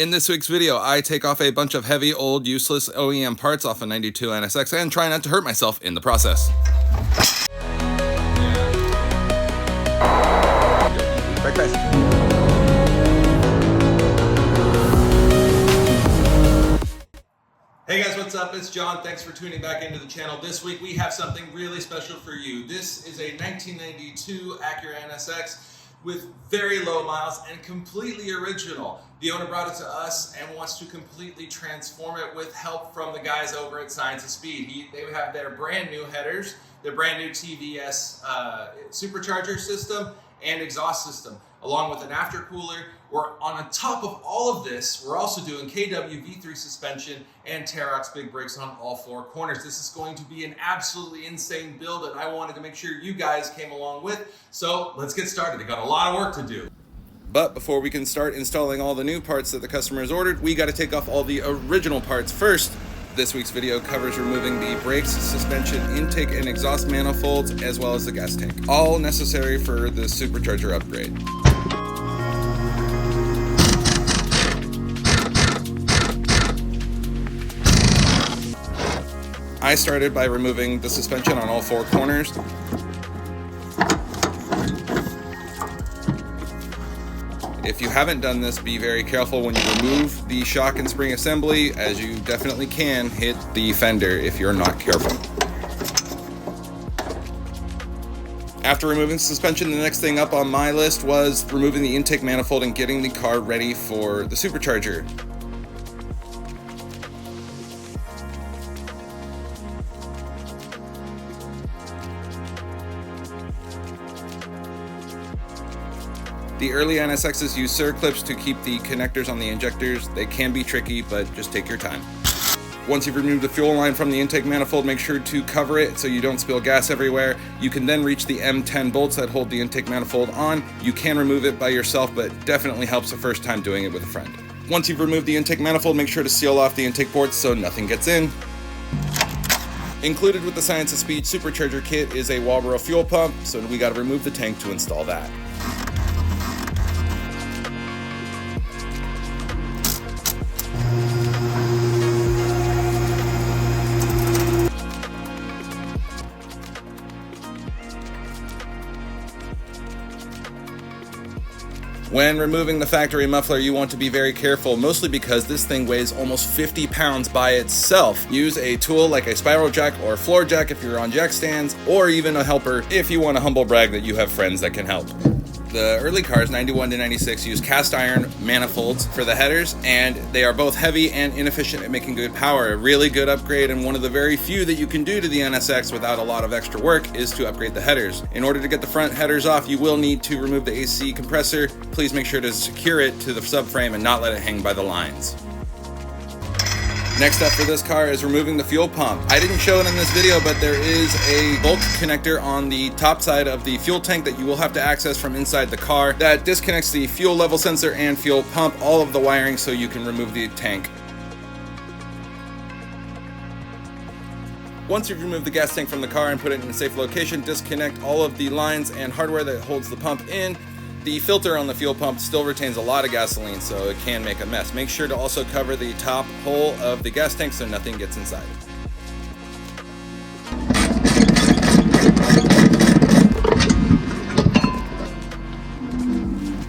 In this week's video, I take off a bunch of heavy, old, useless OEM parts off a 92 NSX and try not to hurt myself in the process. Back guys. Hey guys, what's up? It's John. Thanks for tuning back into the channel. This week we have something really special for you. This is a 1992 Acura NSX with very low miles and completely original. The owner brought it to us and wants to completely transform it with help from the guys over at Science of Speed. They have their brand new headers, their brand new TVS supercharger system and exhaust system, along with an intercooler. We're on top of all of this, we're also doing KW V3 suspension and Tarox big brakes on all four corners. This is going to be an absolutely insane build, and I wanted to make sure you guys came along with. So let's get started. They got a lot of work to do. But before we can start installing all the new parts that the customer has ordered, we got to take off all the original parts first. This week's video covers removing the brakes, suspension, intake, and exhaust manifolds, as well as the gas tank. All necessary for the supercharger upgrade. I started by removing the suspension on all four corners. If you haven't done this, be very careful when you remove the shock and spring assembly, as you definitely can hit the fender if you're not careful. After removing suspension, the next thing up on my list was removing the intake manifold and getting the car ready for the supercharger. The early NSXs use circlips to keep the connectors on the injectors. They can be tricky, but just take your time. Once you've removed the fuel line from the intake manifold, make sure to cover it so you don't spill gas everywhere. You can then reach the M10 bolts that hold the intake manifold on. You can remove it by yourself, but definitely helps the first time doing it with a friend. Once you've removed the intake manifold, make sure to seal off the intake ports so nothing gets in. Included with the Science of Speed supercharger kit is a Walbro fuel pump, so we got to remove the tank to install that. When removing the factory muffler, you want to be very careful, mostly because this thing weighs almost 50 pounds by itself. Use a tool like a spiral jack or floor jack if you're on jack stands, or even a helper if you want to humble brag that you have friends that can help. The early cars, 91 to 96, use cast iron manifolds for the headers, and they are both heavy and inefficient at making good power. A really good upgrade, and one of the very few that you can do to the NSX without a lot of extra work, is to upgrade the headers. In order to get the front headers off, you will need to remove the AC compressor. Please make sure to secure it to the subframe and not let it hang by the lines. Next up for this car is removing the fuel pump. I didn't show it in this video, but there is a bulk connector on the top side of the fuel tank that you will have to access from inside the car that disconnects the fuel level sensor and fuel pump, all of the wiring, so you can remove the tank. Once you've removed the gas tank from the car and put it in a safe location, disconnect all of the lines and hardware that holds the pump in. The filter on the fuel pump still retains a lot of gasoline, so it can make a mess. Make sure to also cover the top hole of the gas tank so nothing gets inside.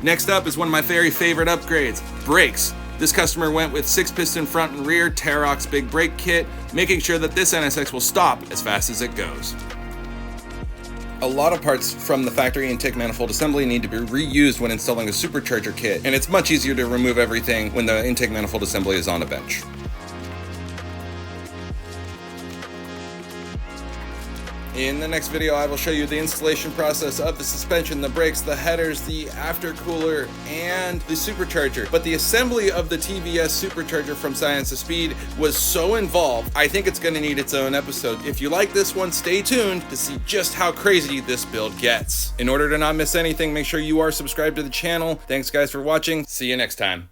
Next up is one of my very favorite upgrades, brakes. This customer went with 6-piston front and rear Tarox big brake kit, making sure that this NSX will stop as fast as it goes. A lot of parts from the factory intake manifold assembly need to be reused when installing a supercharger kit, and it's much easier to remove everything when the intake manifold assembly is on a bench. In the next video, I will show you the installation process of the suspension, the brakes, the headers, the intercooler, and the supercharger. But the assembly of the TVS supercharger from Science of Speed was so involved, I think it's going to need its own episode. If you like this one, stay tuned to see just how crazy this build gets. In order to not miss anything, make sure you are subscribed to the channel. Thanks guys for watching. See you next time.